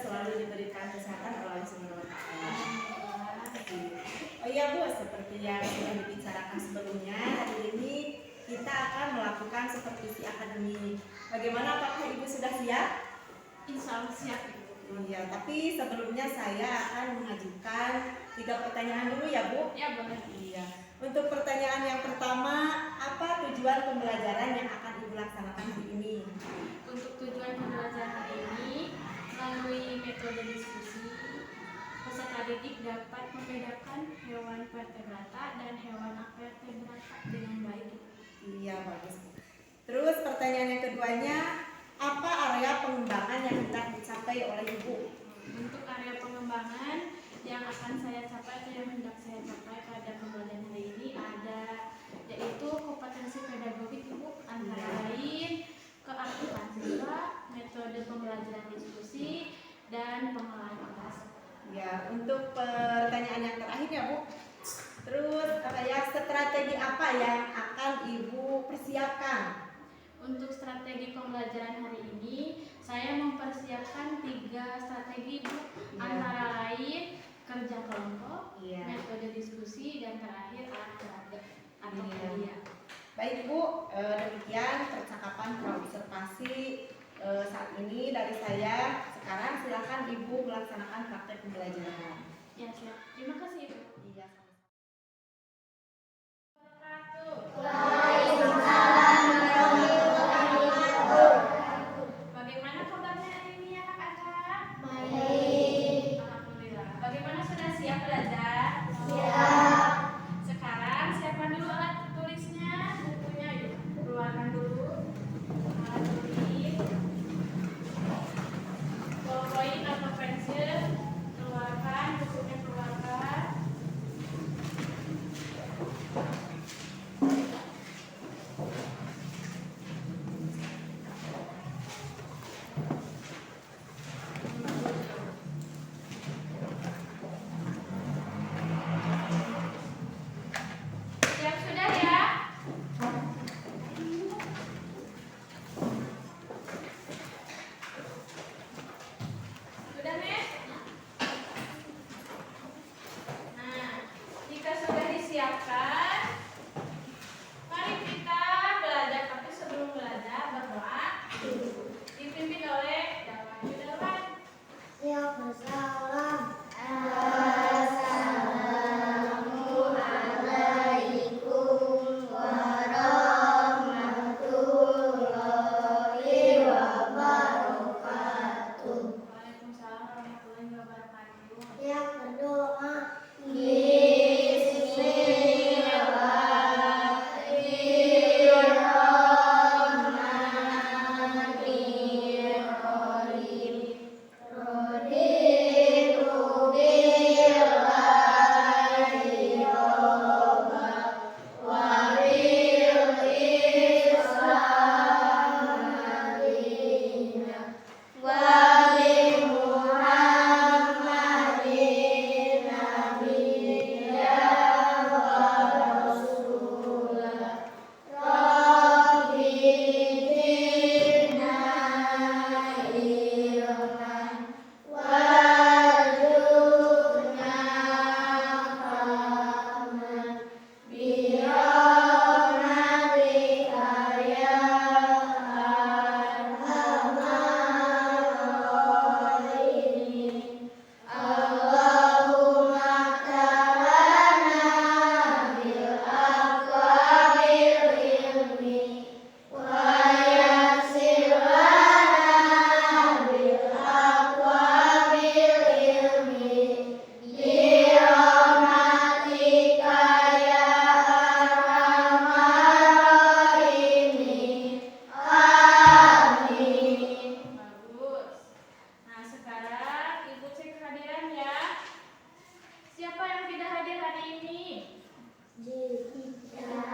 selalu diberikan kesehatan oleh Allah Subhanahu wa Ta'ala. Oh iya Bu, seperti yang sudah dibicarakan sebelumnya, hari ini kita akan melakukan supervisi akademik. Bagaimana, apakah Ibu sudah siap? Insya Allah siap. Iya, tapi sebelumnya saya akan mengajukan 3 pertanyaan dulu ya Bu? Ya boleh. Iya. Untuk pertanyaan yang pertama, apa tujuan pembelajaran yang akan Ibu laksanakan hari ini? Untuk tujuan pembelajaran hari ini, melalui metode diskusi, peserta didik dapat membedakan hewan vertebrata dan hewan avertebrata dengan baik. Iya, bagus. Terus pertanyaan yang keduanya, apa area pengembangan yang hendak dicapai oleh Ibu? Untuk area pengembangan yang akan saya capai atau yang hendak saya capai pada pembelajaran hari ini ada yaitu kompetensi pedagogik Ibu, antara lain keaktifan siswa, metode pembelajaran diskusi, dan pengelolaan kelas. Ya, untuk pertanyaan yang terakhir ya Bu. Terus strategi apa yang akan Ibu persiapkan? Untuk strategi pembelajaran hari ini, saya mempersiapkan 3 strategi Bu, antara lain kerja kelompok, metode diskusi, dan terakhir alat peraga atau media. Baik Bu, demikian percakapan praobservasi saat ini dari saya. Sekarang silakan Ibu melaksanakan praktek pembelajaran. Ya siap. Terima kasih Ibu. Iya. Bagaimana kabarnya hari ini anak-anak? Baik. Alhamdulillah. Bagaimana, sudah siap belajar? Siap. Sekarang siapkan dulu alat tulisnya, bukunya yuk. Keluarkan dulu alat tulis, ballpoint atau pensil. Keluarkan bukunya, keluarkan. Siap sudah ya? Sudah, Nek? Nah, jika sudah disiapkan, mari kita belajar. Tapi sebelum belajar, berdoa dipimpin oleh Dawan Yudawan. Siap bersalam. Assalamualaikum warahmatullahi wabarakatuh. Waalaikumsalam warahmatullahi wabarakatuh. Siap berdoa. Bismillahirrahmanirrahim. Raditu billahi robba wa bil Islam madina wa bi Muhammadin nabiyya wa rasulah. Rabbi zidna ilman warzuqna fahman birahmatika ya arhamar rahimin. Allahumma ta'alana bil aqwabil ilmi wa yassir lana bil aqwabil ilmi birahmatika ya arhamar rahimin. Amin. Bagus. Nah, sekarang Ibu cek kehadiran ya. Siapa yang tidak hadir hari ini? Jidan,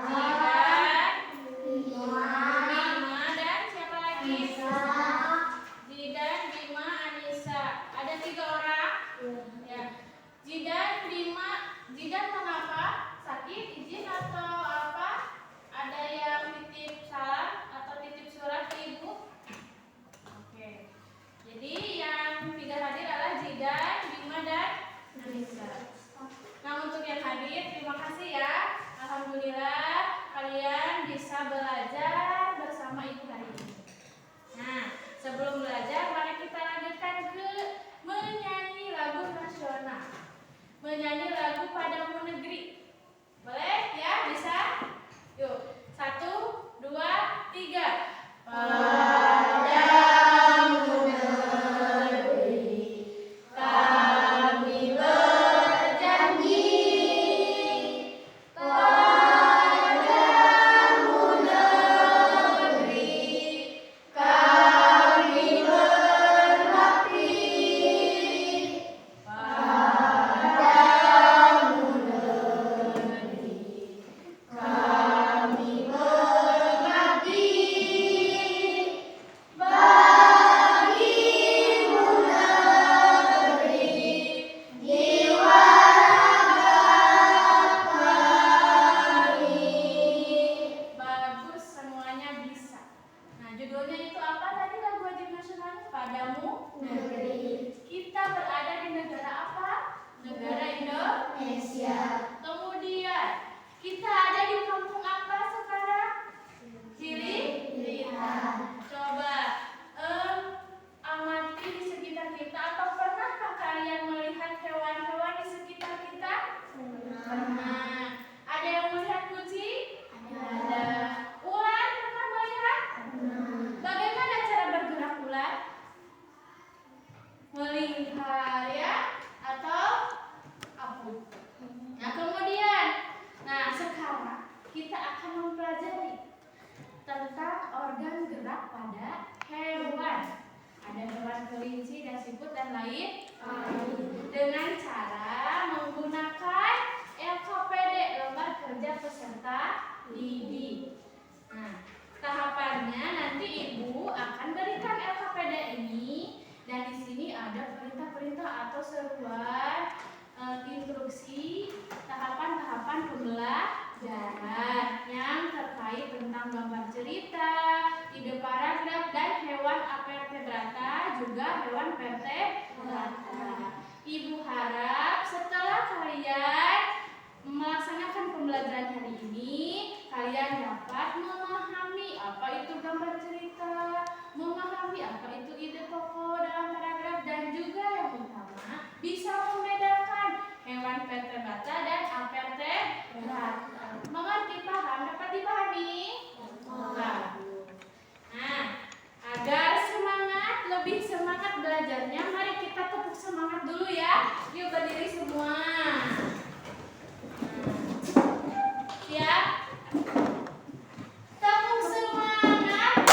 Bima, dan siapa lagi? Jidan, Bima, Anissa. Ada 3 orang? Ya. Jidan, Bima, Jidan mengapa? Sakit, izin atau apa? Ada yang titip salam atau titip surat ke Ibu? Oke. Jadi yang tidak hadir bisa. Nah, untuk yang hadir, terima kasih ya. Alhamdulillah kalian bisa belajar bersama Ibu hari ini. Nah, sebelum belajar, mari kita lanjutkan ke menyanyi lagu nasional. Menyanyi lagu Padamu Negeri. Boleh ya? Bisa? Yuk, 1, 2, 3. Padamu negeri kami berjanji, padamu negeri kami berbakti, padamu negeri kami berbakti. Bagimu negeri jiwa kami. Bagus, semuanya bisa. Nah, judulnya itu apa tadi lagu wajib nasional? Padamu Negeri Kita berada di negara apa? Negara Indonesia. Kemudian, kita ada di kampung apa sekarang? Cililitan. Coba amati di sekitar kita, atau pernahkah kalian melihat hewan-hewan di sekitar kita? Pernah. Ada yang melihat kucing? Ada. Ular pernah melihat? Bagaimana cara bergerak ular? Melingkar ya, atau apa? Nah, kemudian, sekarang kita akan mempelajari tentang organ gerak pada hewan. Ada hewan kelinci dan siput dan lain dengan cara menggunakan LKPD, lembar kerja peserta didik. Nah, tahapannya nanti Ibu akan berikan LKPD ini, dan di sini ada perintah-perintah atau seruan instruksi tahapan-tahapan pembelajaran yang terkait tentang gambar cerita, ide paragraf, dan hewan vertebrata, juga hewan vertebrata. Ibu harap setelah kalian melaksanakan pembelajaran hari ini, kalian dapat memahami apa itu gambar cerita, memahami apa itu ide pokok dalam paragraf, dan juga yang utama bisa membedakan hewan vertebrata dan avertebrata. Mengerti, paham, dapat dipahami? Nah, agar semangat, lebih semangat belajarnya, mari kita tepuk semangat dulu ya. Yuk berdiri semua. Siap? Tepuk semangat.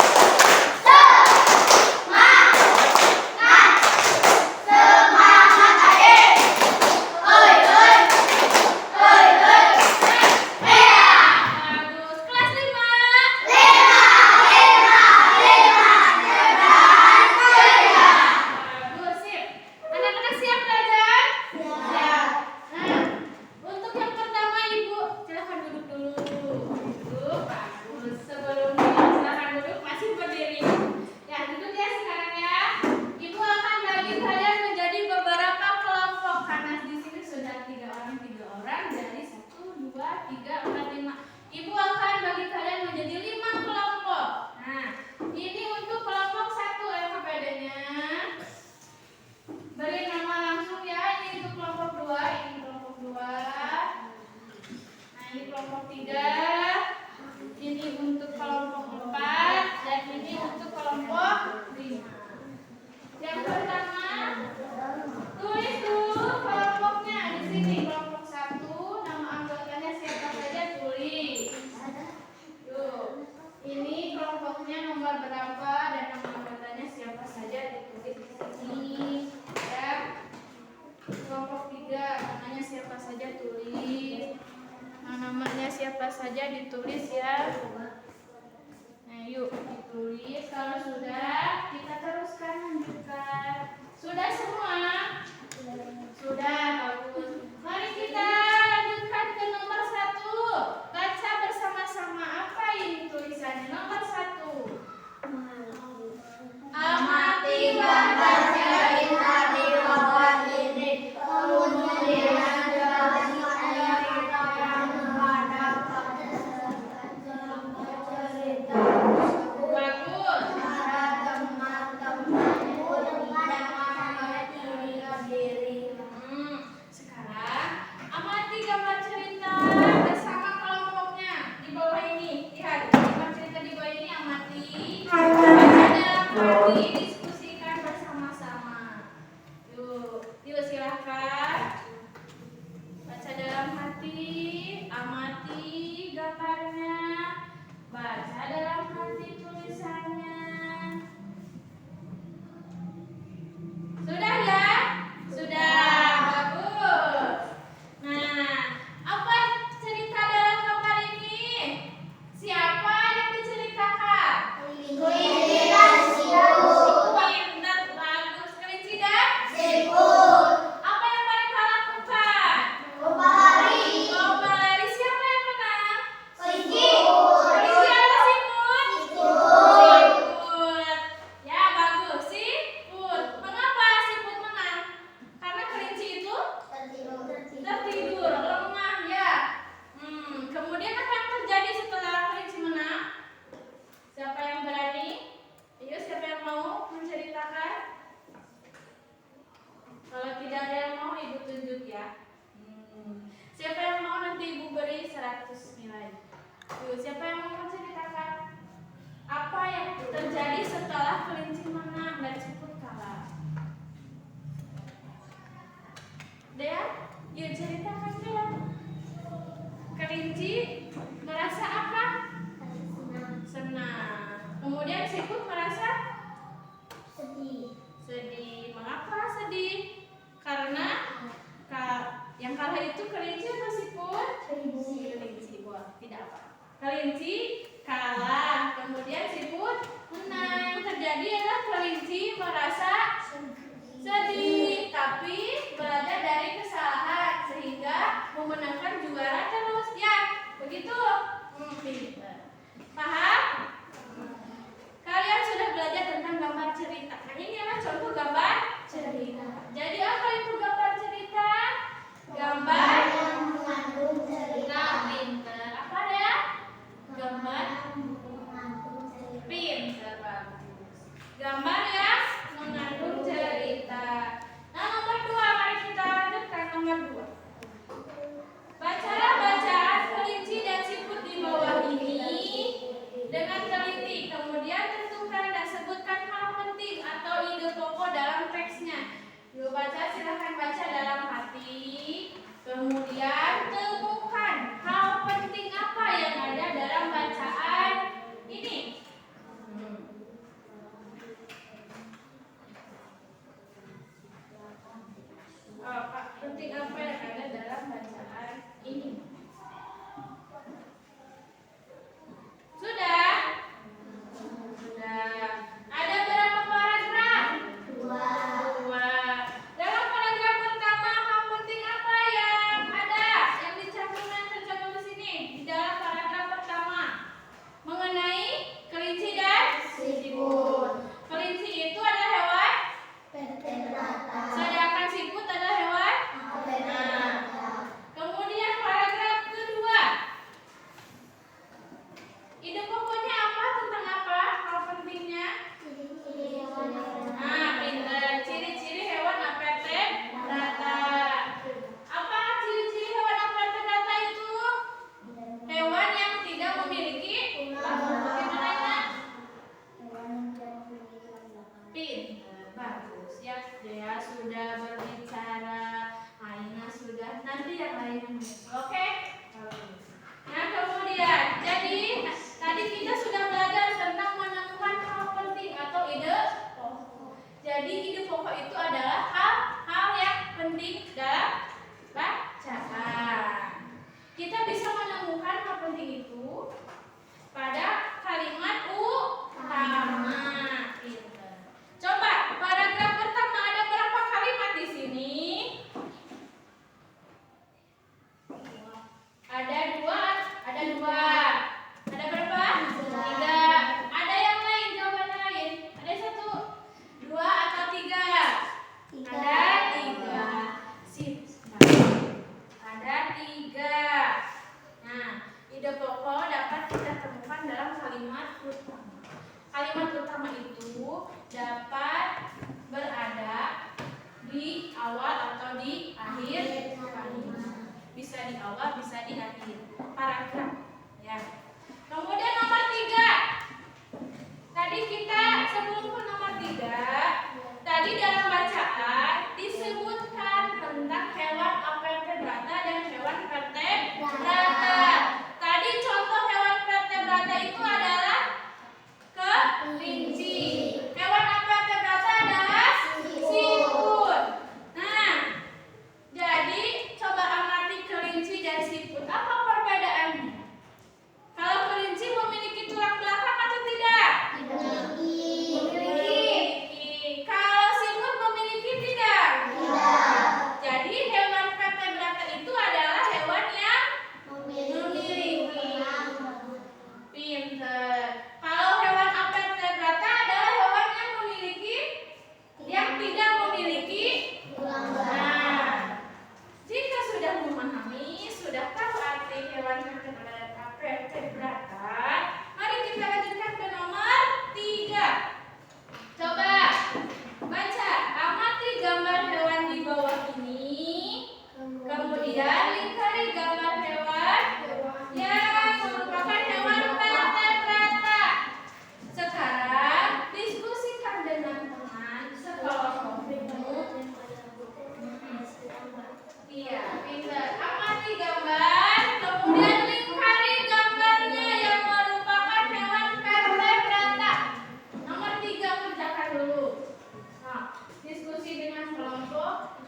Semangat adik. Oi oi. Oi oi. Bagus. Kelas 5. Bagus, sip. Anak-anak siap belajar? Nah, untuk yang pertama Ibu, silakan duduk dulu. Duduk, bagus. Sebelumnya silakan duduk, masih berdiri. Ya, duduk ya sekarang ya. Ibu akan bagi kalian menjadi beberapa kelompok, karena di sini sudah 3 orang dari 1, 2, 3, 4, 5. Ibu akan bagi kalian menjadi 5 kelompok. Nah, ini untuk kelompok 1 LKPD-nya. Beri nama langsung ya. Ini untuk kelompok 2, ini kelompok 2. Nah, ini kelompok 3. Ini untuk kelompok 4, dan ini untuk kelompok 5. Yang pertama, tulis dulu kelompoknya di sini. Kelompok 1, nama anggotanya siapa saja tulis. Tuh, ini kelompoknya nomor berapa dan nama anggotanya siapa saja ditulis di sini. Ya. Kelompok 3, namanya siapa saja tulis. Namanya siapa saja ditulis ya. Nah, yuk ditulis. Kalau sudah, kita teruskan lanjutkan. Sudah semua? Sudah, bagus. Mari kita lanjutkan ke nomor 1. Baca bersama-sama. Apa ini tulisannya? Nomor 1. Amati gambar cerita di bawah ini. Kemudian Dea, yuk ceritakan Dea. Kelinci merasa apa? Senang. Kemudian siput merasa sedih. Mengapa sedih? Karena yang kalah itu kelinci atau siput? Kelinci. Wah, tidak apa. Kelinci kalah. Kemudian siput menang. Terjadi adalah kelinci merasa sedih, tapi belajar dari kesalahan sehingga memenangkan juara terus. Ya, begitu. Paham? Kalian sudah belajar tentang gambar cerita. Nah, ini adalah contoh gambar cerita. Jadi apa itu gambar cerita? Gambar yang mengandung cerita. Nah, pinter. Apa ya? Gambar Mengandung cerita. pinter, bagus. Gambar yang mengandung cerita. Nah, nomor 2, mari kita lanjutkan nomor 2. Bacalah bacaan kelinci dan siput di bawah ini dengan teliti. Kemudian tentukan dan sebutkan hal penting atau ide pokok dalam teksnya. Yuk baca, silahkan baca dalam hati. Kemudian temukan hal penting apa yang ada dalam bacaan ini. Penting apa yang ada dalam bacaan ini? Sudah? Sudah. Ada berapa paragraf? 2. Dalam paragraf pertama, hal penting apa yang ada? Yang dicantumkan tercantum di sini di dalam paragraf pertama mengenai kelinci dan siput. Kelinci itu adalah hewan, Vertebrata. sedangkan siput adalah hewan. Vertebrata. Kemudian paragraf kedua. Ide pokoknya apa, tentang apa hal pentingnya? Nah, pinter. Ciri-ciri hewan vertebrata. Apa ciri-ciri hewan vertebrata itu? Hewan yang tidak memiliki bagaimana? Pinter, bagus ya. Dea sudah berbicara, Aina sudah, nanti yang lainnya. Oke? Nah, kemudian jadi tadi kita sudah belajar tentang menemukan hal penting atau ide pokok. Jadi ide pokok itu adalah hal-hal yang penting dalam bacaan. Kita bisa menemukan hal penting itu pada kalimat utama. Pinter. Coba paragraf pertama ada berapa kalimat di sini? Ada dua. Ada berapa? 3. Ada yang lain, jawaban lain? Ada 1, 2 atau 3? Ada 3. Sip. Ada 3. Nah, ide pokok dapat kita temukan dalam kalimat utama. Kalimat utama itu dapat berada di awal atau di akhir kalimat. Bisa di awal, bisa di akhir paragraf. Ya. Kemudian nomor 3. Tadi kita sebelum ke nomor 3, tadi dalam bacaan disebutkan tentang hewan vertebrata dan hewan vertebrata. Tadi contoh hewan vertebrata itu adalah kelinci. Hewan vertebrata adalah siput. Nah, jadi coba amati kelinci dan siput. Apa perbedaannya? Kalau kelinci memiliki tulang belakang atau tidak? Memiliki. Kalau siput memiliki tidak?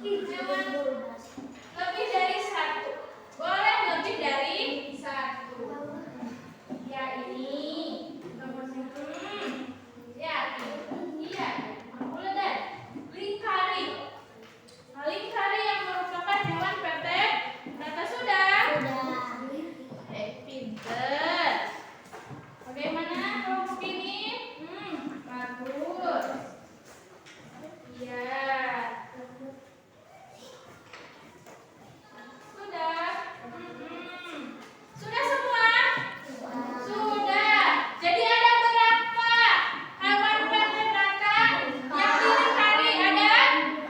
Hewan lebih dari satu. Boleh lebih dari satu. Ya ini. Ya, iya. Mulai lingkari. Nah, lingkari yang merupakan hewan vertebrata sudah. Pinter. Bagaimana kelompok ini? Bagus. Iya. Sudah. Sudah semua? Sudah. Jadi ada berapa hewan vertebrata yang dilingkari? Ada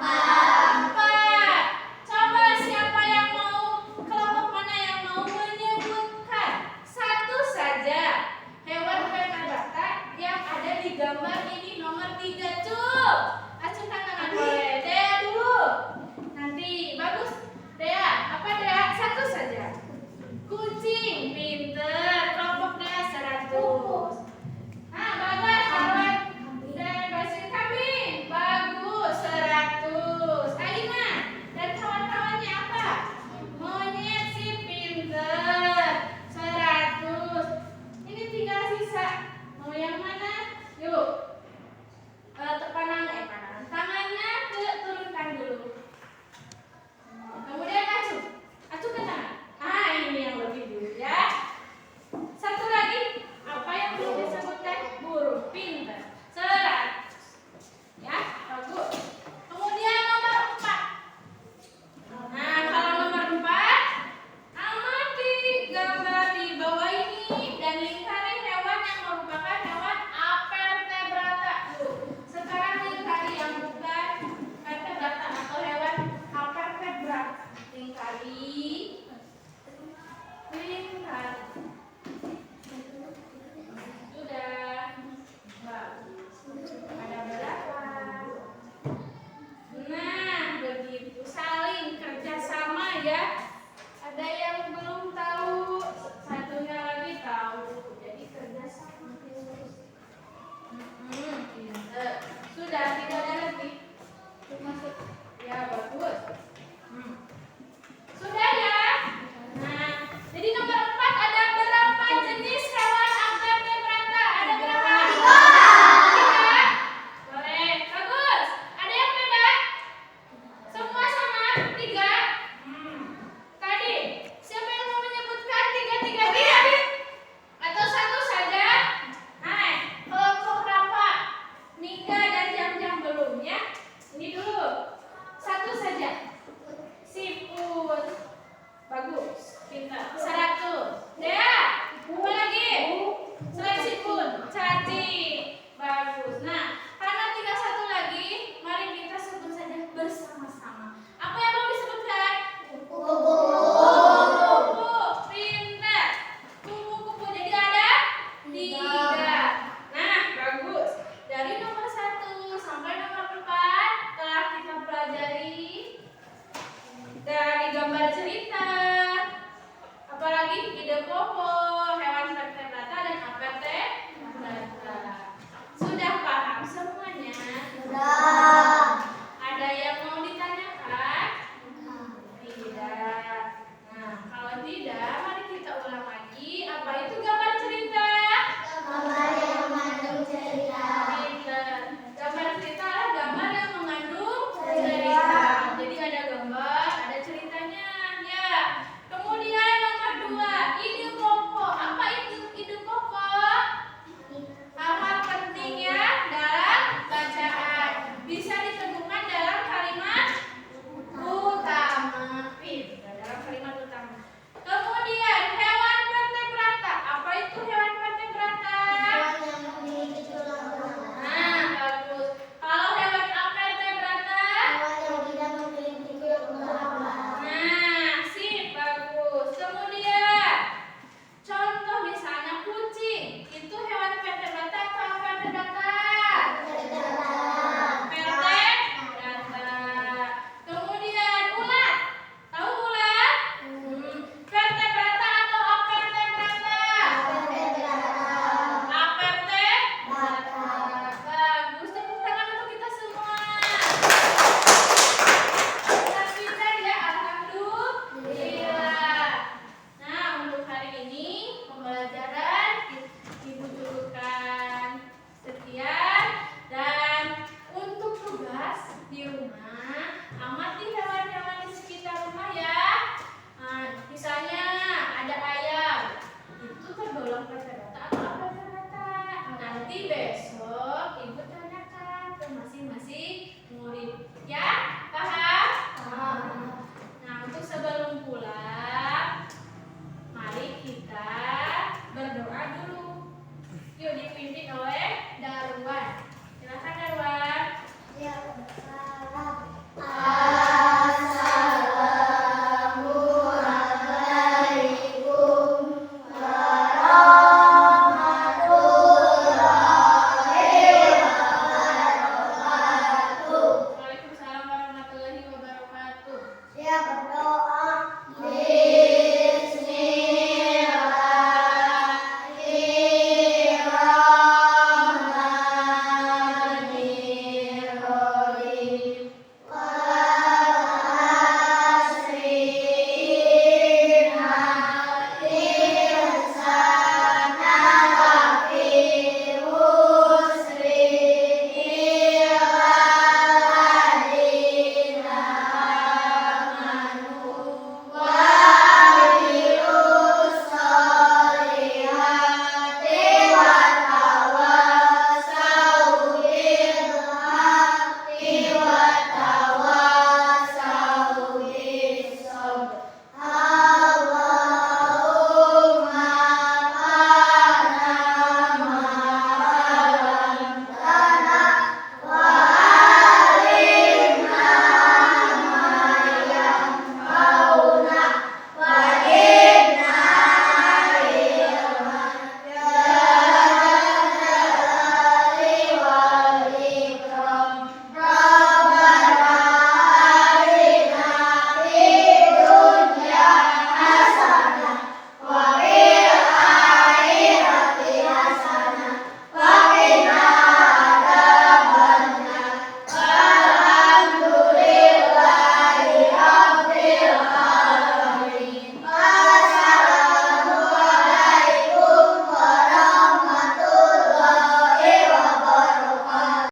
4. Coba siapa yang mau, kelompok mana yang mau menyebutkan satu saja hewan vertebrata yang ada di gambar ini nomor 3 cup. Acungkan tangan boleh. Dea dulu. Nanti bagus. Dea, apa Dea? Satu saja. Kucing, pinter. Kelompok Dea 100. Nah, bagus. Hewan dan basil kambing. Bagus, 100. Aina dan kawan-kawannya apa? Monyet si pinter. 100. Ini tinggal sisa. Mau yang mana? Yuk. Tangannya turunkan dulu. Kemudian acuh ke tangan. Ini yang lebih dulu ya. Satu lagi, apa yang belum disebutkan? Burung pintar. 100. Ya, bagus. Kemudian nomor 4. Nah, kalau nomor 4, amati gambar di bawah ini dan lingkari hewan yang merupakan hewan avertebrata. Sekarang lingkari yang bukan vertebrata atau hewan avertebrata. Lingkari. Sudah. Bagus. Ada berapa? Nah, begitu. Saling kerjasama ya. Ada yang belum tahu, satunya lagi tahu. Jadi kerjasama. Pinter. Sudah, tidak ada lagi. Masuk. Ya, bagus. Sudah ya. Nah, jadi nomor 4 ada berapa jenis hewan avertebrata? Ada berapa? 3. Boleh. Bagus. Ada yang beda? Semua sama? 3